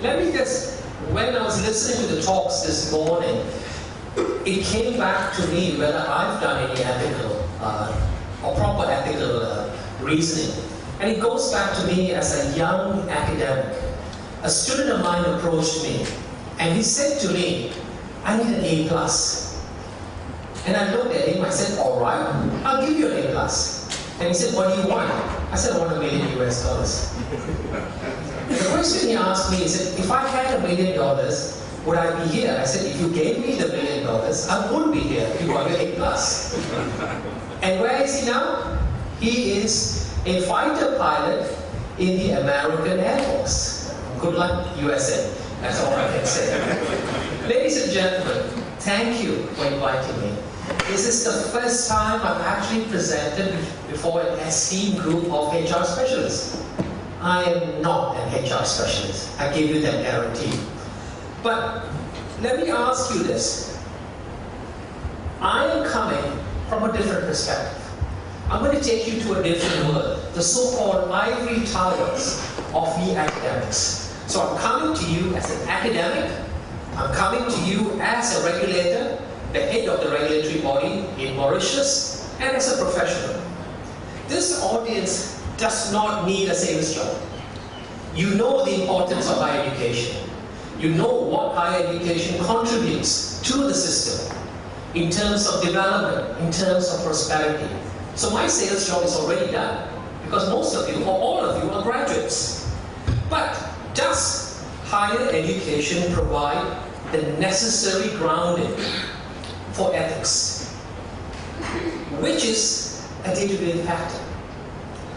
let me just, when I was listening to the talks this morning, it came back to me whether I've done any ethical or proper ethical reasoning. And it goes back to me as a young academic. A student of mine approached me and he said to me, I need an A+. And I looked at him, I said, all right, I'll give you an A+. And he said, what do you want? I said, I want $1 million US. And the question he asked me is, if I had $1 million, would I be here? I said, if you gave me the $1 million, I wouldn't be here. You got your A+. And where is he now? He is a fighter pilot in the American Air Force. Good luck, USA. That's all I can say. Ladies and gentlemen, thank you for inviting me. This is the first time I've actually presented before an esteemed group of HR specialists. I am not an HR specialist. I give you that guarantee. But let me ask you this. I am coming from a different perspective. I'm going to take you to a different world, the so-called ivory towers of the academics. So I'm coming to you as an academic, I'm coming to you as a regulator, the head of the regulatory body in Mauritius, and as a professional. This audience does not need a sales job. You know the importance of higher education. You know what higher education contributes to the system in terms of development, in terms of prosperity. So my sales job is already done because most of you, or all of you, are graduates. But does higher education provide the necessary grounding for ethics, which is a day-to-day factor?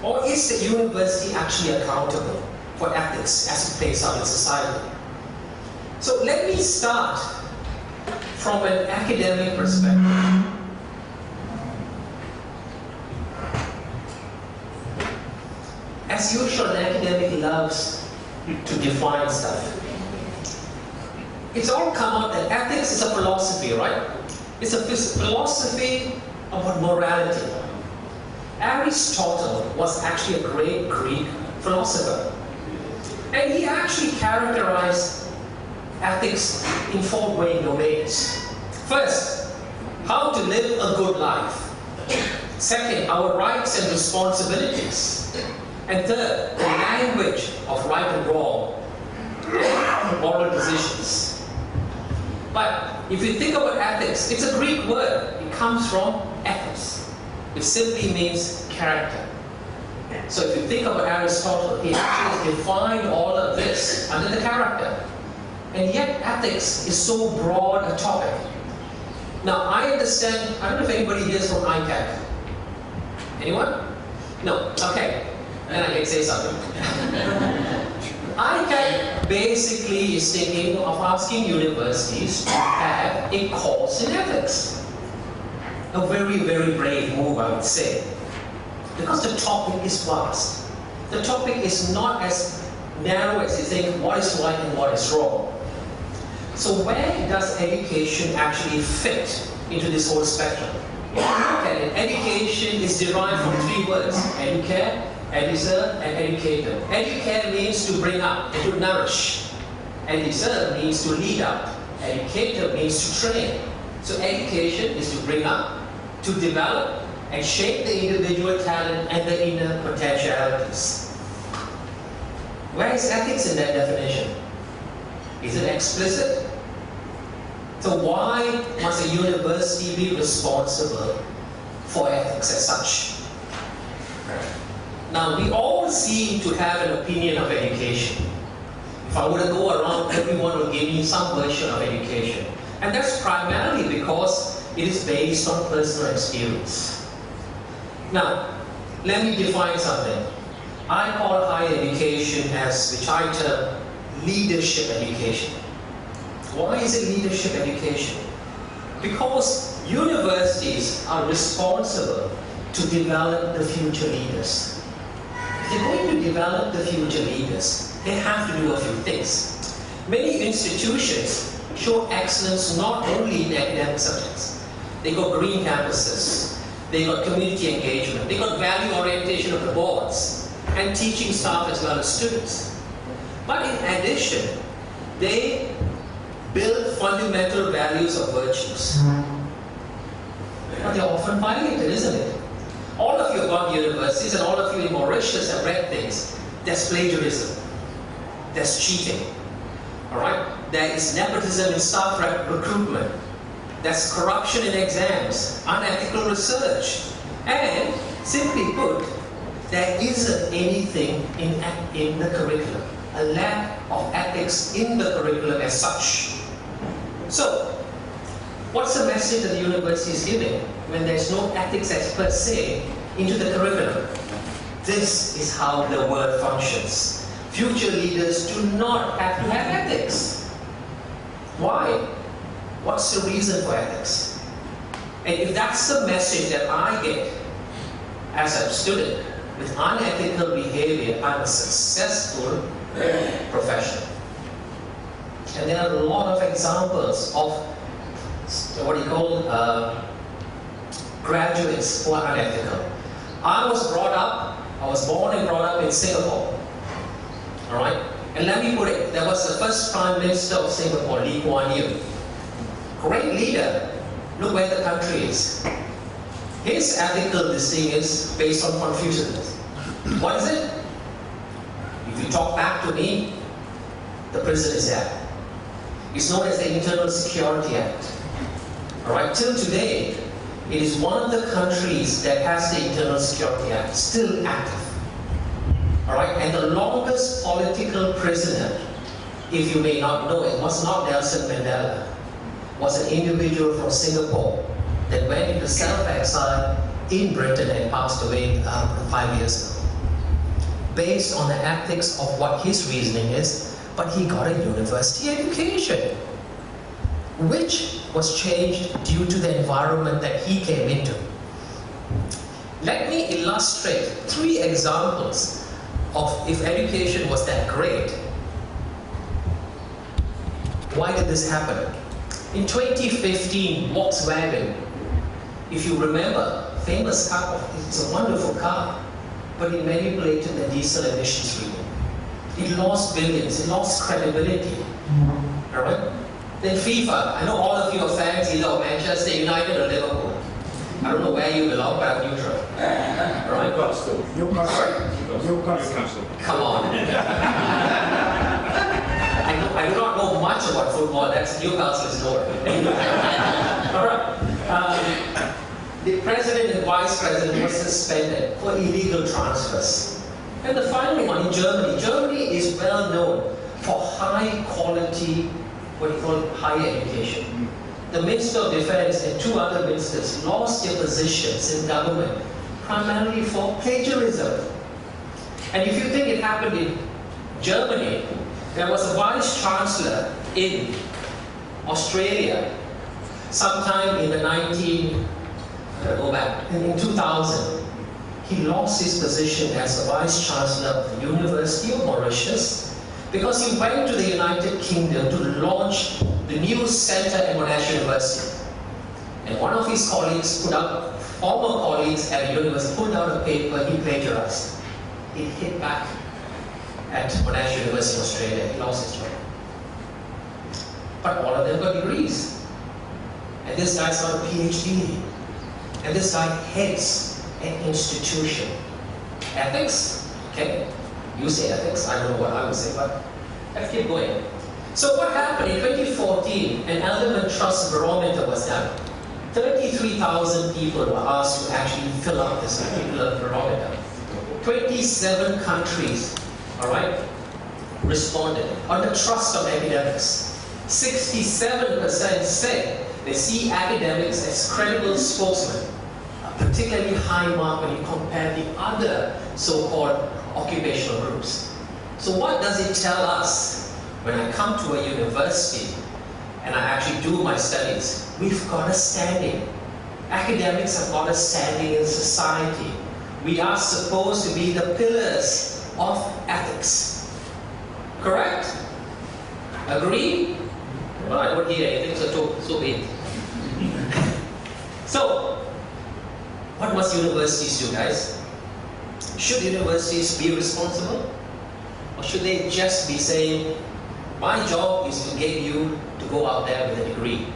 Or is the university actually accountable for ethics as it plays out in society? So let me start from an academic perspective. As usual, an academic loves to define stuff. It's all come out that ethics is a philosophy, right? It's a philosophy about morality. Aristotle was actually a great Greek philosopher. And he actually characterized ethics in 4 main domains. First, how to live a good life. Second, our rights and responsibilities. And third, the language of right and wrong, moral decisions. But if you think about ethics, it's a Greek word. It comes from ethos. It simply means character. So if you think about Aristotle, he actually defined all of this under the character. And yet ethics is so broad a topic. Now I understand, I don't know if anybody here is from ICAC. Anyone? No, okay. Then I can say something. ICAC basically is thinking of asking universities to have a course in ethics. A very, very brave move, I would say. Because the topic is vast. The topic is not as narrow as you think what is right and what is wrong. So where does education actually fit into this whole spectrum? If you look at it, education is derived from 3 words: educare, eduser, and educator. Educare means to bring up, to nourish. Eduser means to lead up. Educator means to train. So education is to bring up, to develop, and shape the individual talent and the inner potentialities. Where is ethics in that definition? Is it explicit? So why must a university be responsible for ethics as such? Now, we all seem to have an opinion of education. If I were to go around, everyone will give me some version of education. And that's primarily because it is based on personal experience. Now, let me define something. I call higher education as, which I term, leadership education. Why is it leadership education? Because universities are responsible to develop the future leaders. If they're going to develop the future leaders, they have to do a few things. Many institutions show excellence not only in academic subjects. They got green campuses, they got community engagement, they got value orientation of the boards, and teaching staff as well as students. But in addition, They build fundamental values of virtues. But they're often violated, isn't it? All of you have gone to universities, and all of you in Mauritius have read things. There's plagiarism. There's cheating. All right? There is nepotism in staff recruitment. There's corruption in exams, unethical research. And, simply put, there isn't anything in the curriculum. A lack of ethics in the curriculum as such. So, what's the message that the university is giving when there's no ethics as per se into the curriculum? This is how the world functions. Future leaders do not have to have ethics. Why? What's the reason for ethics? And if that's the message that I get as a student, with unethical behavior, I'm a successful professional. And there are a lot of examples of what you call graduates who are unethical. I was born and brought up in Singapore. All right? And let me put it, there was the first Prime Minister of Singapore, Lee Kuan Yew. Great leader. Look where the country is. His ethical listing is based on Confucianism. What is it? If you talk back to me, the prison is there. It's known as the Internal Security Act. Alright, till today, it is one of the countries that has the Internal Security Act still active. Alright, and the longest political prisoner, if you may not know it, was not Nelson Mandela. Was an individual from Singapore that went into self-exile in Britain and passed away 5 years ago. Based on the ethics of what his reasoning is, but he got a university education, which was changed due to the environment that he came into. Let me illustrate 3 examples of if education was that great. Why did this happen? In 2015, Volkswagen, if you remember, famous car, it's a wonderful car, but it manipulated the diesel emissions reading. It lost billions, it lost credibility. Alright? Then FIFA, I know all of you are fans either of Manchester United or Liverpool. I don't know where you belong, but I'm neutral. Alright? Newcastle. Come on. I do not know much about football, that's Newcastle is lower. Alright. The president and vice president were suspended for illegal transfers. And the final one in Germany. Germany is well known for high quality, what you call higher education. The Minister of Defense and 2 other ministers lost their positions in government primarily for plagiarism. And if you think it happened in Germany, there was a vice chancellor in Australia sometime in the in 2000. He lost his position as a vice chancellor of the University of Mauritius because he went to the United Kingdom to launch the new center at Monash University. And one of his colleagues former colleagues at the university put out a paper he plagiarized. It hit back at Monash University, Australia. He lost his job. But all of them got degrees. And this guy's got a PhD. And this guy heads an institution. Ethics? Okay. You say ethics, I don't know what I would say, but let's keep going. So what happened in 2014, an Element Trust Barometer was done. 33,000 people were asked to actually fill out this particular barometer. 27 countries, all right, responded on the trust of academics. 67% said they see academics as credible spokesmen, a particularly high mark when you compare the other so-called occupational groups. So what does it tell us when I come to a university and I actually do my studies? We've got a standing. Academics have got a standing in society. We are supposed to be the pillars of ethics. Correct? Agree? Well, I don't hear anything, so be it. So, what must universities do, guys? Should universities be responsible? Or should they just be saying, My job is to get you to go out there with a degree.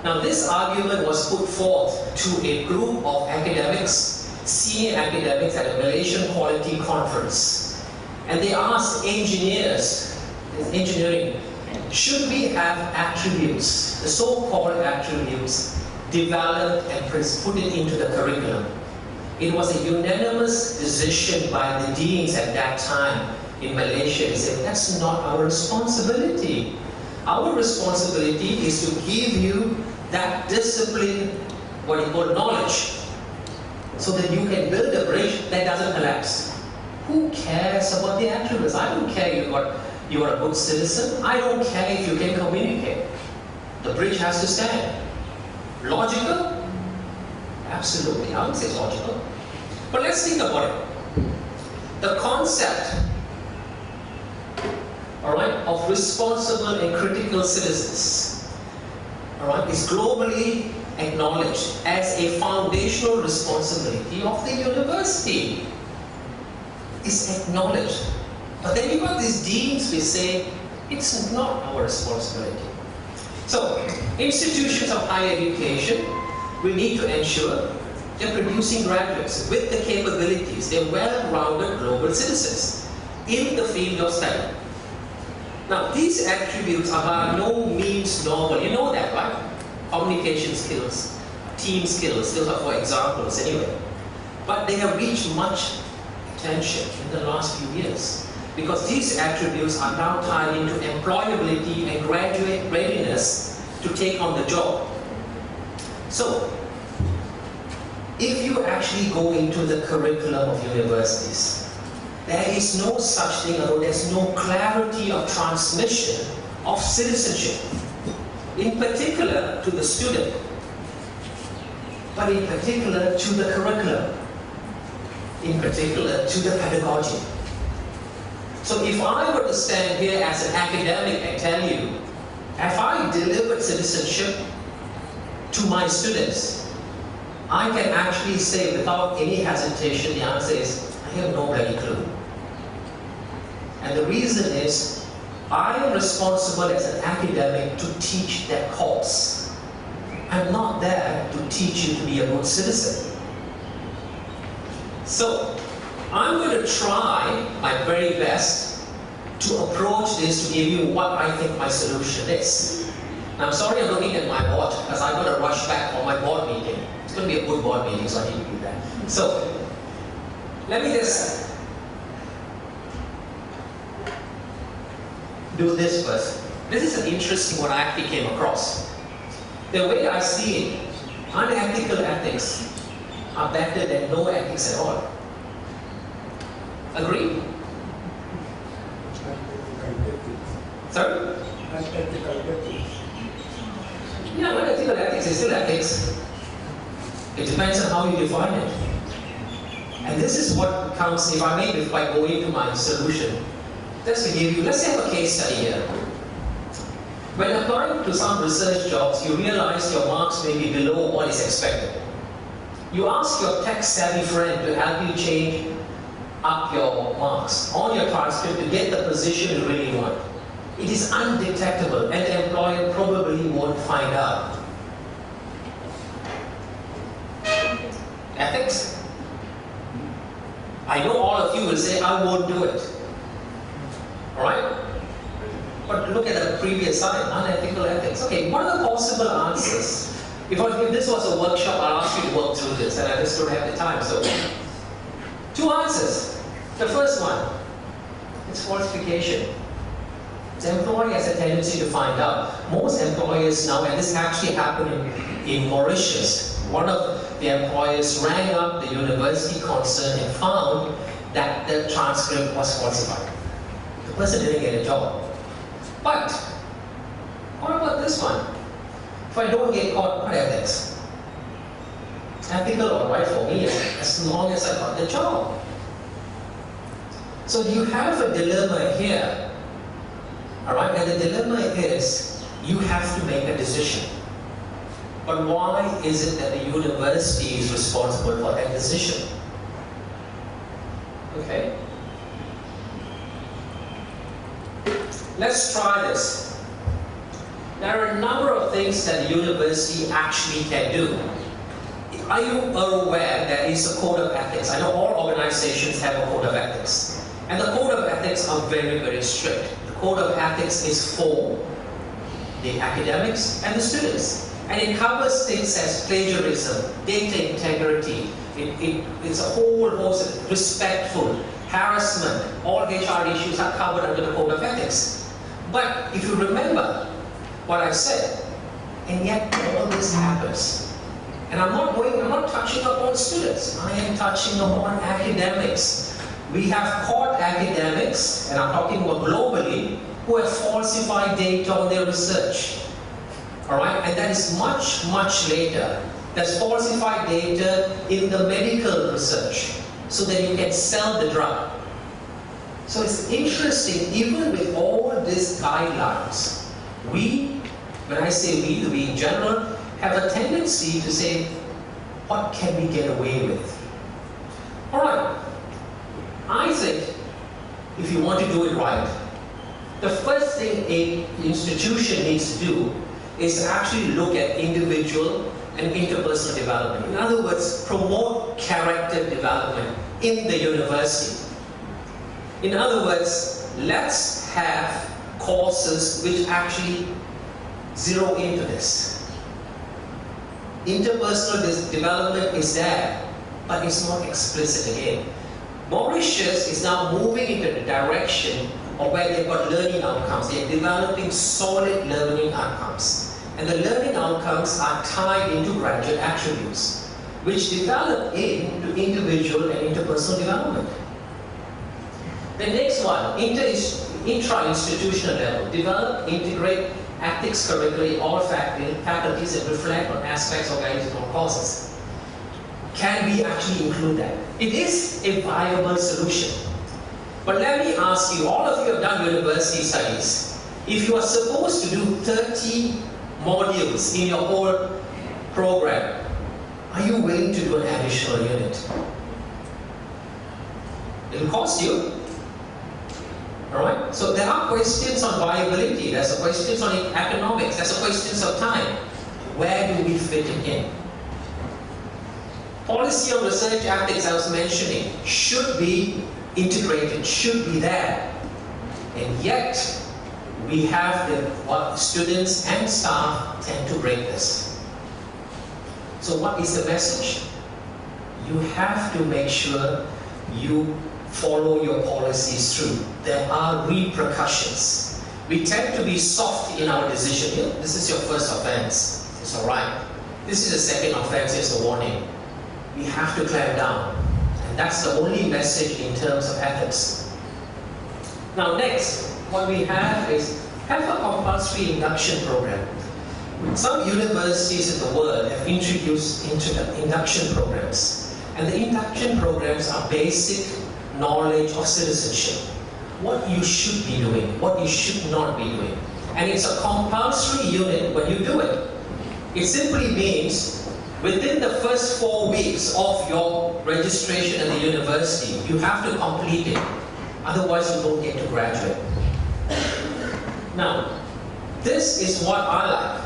Now this argument was put forth to a group of academics, senior academics at a Malaysian Quality Conference. And they asked engineers, engineering, should we have attributes, the so-called attributes, developed and put it into the curriculum? It was a unanimous decision by the deans at that time in Malaysia. They said, that's not our responsibility. Our responsibility is to give you that discipline, what you call knowledge, so that you can build a bridge that doesn't collapse. Who cares about the attributes? I don't care you are a good citizen. I don't care if you can communicate. The bridge has to stand. Logical? Absolutely. I would say it's logical. But let's think about it. The concept, all right, of responsible and critical citizens, all right, is globally acknowledged as a foundational responsibility of the university. It's acknowledged. But then you've got these deans who say it's not our responsibility. So, institutions of higher education will need to ensure they're producing graduates with the capabilities, they're well-rounded global citizens in the field of study. Now, these attributes are by no means normal. You know that, right? Communication skills, team skills, those are for examples anyway. But they have reached much attention in the last few years because these attributes are now tied into employability and graduate readiness to take on the job. So, if you actually go into the curriculum of universities, there is no such thing, although there's no clarity of transmission of citizenship, in particular to the student, but in particular to the curriculum, in particular to the pedagogy. So if I were to stand here as an academic and tell you, if I delivered citizenship to my students, I can actually say without any hesitation, the answer is, I have no bloody clue. And the reason is, I am responsible as an academic to teach that course. I'm not there to teach you to be a good citizen. So, I'm going to try my very best to approach this to give you what I think my solution is. Now, I'm sorry I'm looking at my watch because I'm going to rush back for my board meeting. It's going to be a good board meeting, so I need to do that. So, let me just do this first. This is an interesting one I actually came across. The way I see it, unethical ethics are better than no ethics at all. Agree? Sorry? Unethical ethics. Yeah, unethical ethics is still ethics. It depends on how you define it. And this is what comes, if I may, if I go into my solution. Just to give you, let's have a case study here. When applying to some research jobs, you realize your marks may be below what is expected. You ask your tech-savvy friend to help you change up your marks on your transcript to get the position you really want. It is undetectable and the employer probably won't find out. Ethics? I know all of you will say, I won't do it. Alright? But look at the previous side, unethical ethics. Okay, what are the possible answers? If this was a workshop, I'll ask you to work through this, and I just don't have the time, so. Two answers. The first one, it's falsification. The employer has a tendency to find out. Most employers now, and this actually happened in Mauritius, one of the employers rang up the university concerned and found that the transcript was falsified. The person didn't get a job. But, what about this one? If I don't get caught, what ethics? Ethical, alright for me, as long as I got the job. So you have a dilemma here. Alright, and the dilemma is, you have to make a decision. But why is it that the university is responsible for that decision? Okay? let's try this. There are a number of things that the university actually can do. Are you aware there is a code of ethics? I know all organizations have a code of ethics. And the code of ethics are very, very strict. The code of ethics is for the academics and the students. And it covers things as plagiarism, data integrity, it's a whole host of respectful, harassment, all HR issues are covered under the code of ethics. But if you remember what I said, and yet all this happens. And I'm not touching upon students, I am touching upon academics. We have caught academics, and I'm talking about globally, who have falsified data on their research. Alright, and that is much, much later. That's falsified data in the medical research, so that you can sell the drug. So it's interesting, even with all these guidelines, we, when I say we in general, have a tendency to say, what can we get away with? Alright, I think if you want to do it right, the first thing an institution needs to do is actually look at individual and interpersonal development. In other words, promote character development in the university. In other words, let's have courses which actually zero into this. Interpersonal development is there, but it's not explicit again. Mauritius is now moving into the direction of where they've got learning outcomes. They're developing solid learning outcomes. And the learning outcomes are tied into graduate attributes, which develop into individual and interpersonal development. The next one, intra-institutional level, develop, integrate ethics curricula in all faculties and reflect on aspects of organizational courses. Can we actually include that? It is a viable solution. But let me ask you, all of you have done university studies. If you are supposed to do 30 modules in your whole program, are you willing to do an additional unit? It'll cost you. Alright? So there are questions on viability, there's a questions on economics, there's a questions of time. Where do we fit it in? Policy on research ethics I was mentioning should be integrated, should be there. And yet, we have the students and staff tend to break this. So what is the message? You have to make sure you follow your policies through. There are repercussions. We tend to be soft in our decision. Yeah, this is your first offense. It's alright. This is the second offense, it's a warning. We have to clamp down. And that's the only message in terms of ethics. Now next, what we have is have a compulsory induction program. Some universities in the world have introduced induction programs. And the induction programs are basic knowledge of citizenship. What you should be doing, what you should not be doing. And it's a compulsory unit when you do it. It simply means within the first 4 weeks of your registration at the university, you have to complete it. Otherwise you don't get to graduate. Now, this is what I like.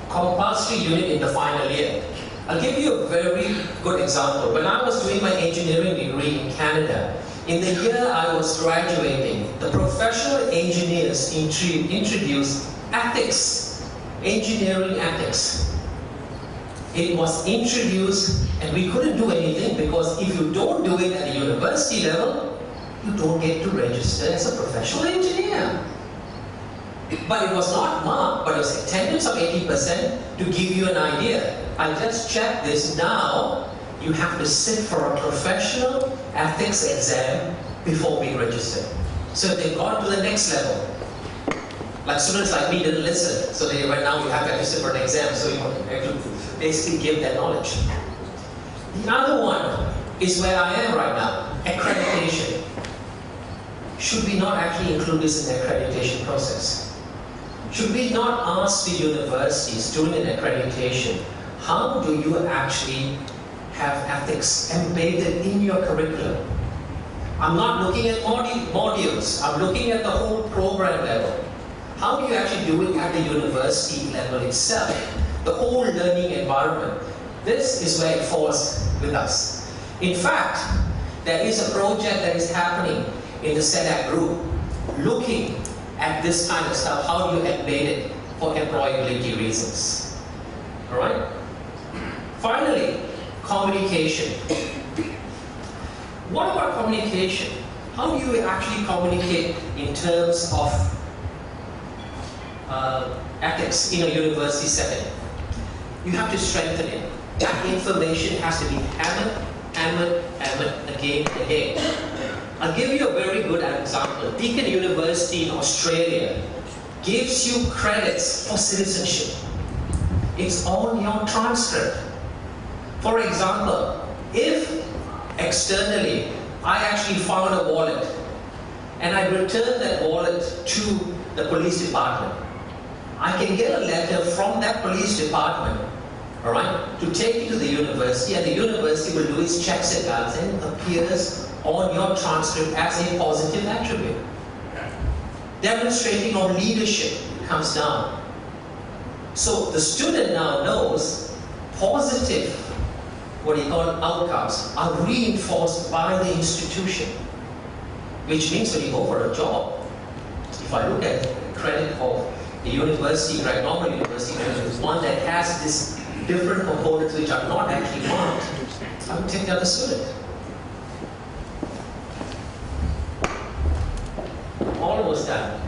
Compulsory unit in the final year. I'll give you a very good example. When I was doing my engineering degree in Canada, in the year I was graduating, the professional engineers introduced ethics, engineering ethics. It was introduced and we couldn't do anything because if you don't do it at the university level, you don't get to register as a professional engineer. But it was not marked, but it was attendance of 80% to give you an idea. I just checked this now. You have to sit for a professional ethics exam before being registered. So they got to the next level. Like students like me didn't listen, so they went, now you have to register for an exam, so you have to basically give that knowledge. The other one is where I am right now, accreditation. Should we not actually include this in the accreditation process? Should we not ask the universities during an accreditation, how do you actually have ethics embedded in your curriculum? I'm not looking at modules, I'm looking at the whole program level. How do you actually do it at the university level itself? The whole learning environment. This is where it falls with us. In fact, there is a project that is happening in the SEDAC group looking at this kind of stuff. How do you embed it for employability reasons? All right? Finally, communication. What about communication? How do you actually communicate in terms of ethics in a university setting? You have to strengthen it. That information has to be hammered again and again. I'll give you a very good example. Deakin University in Australia gives you credits for citizenship. It's on your transcript. For example, if externally I actually found a wallet and I returned that wallet to the police department, I can get a letter from that police department, all right, to take it to the university, and the university will do its checks and balances and appears on your transcript as a positive attribute. Demonstrating on leadership comes down. So the student now knows positive, what you call outcomes, are reinforced by the institution. Which means when you go for a job, if I look at the credit of a university, right, normal university, is one that has this different components which are not actually marked, I would take the other student. Almost done.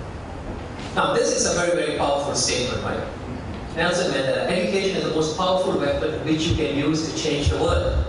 Now this is a very, very powerful statement, right? Nelson Mandela, education is the most powerful weapon which you can use to change the world.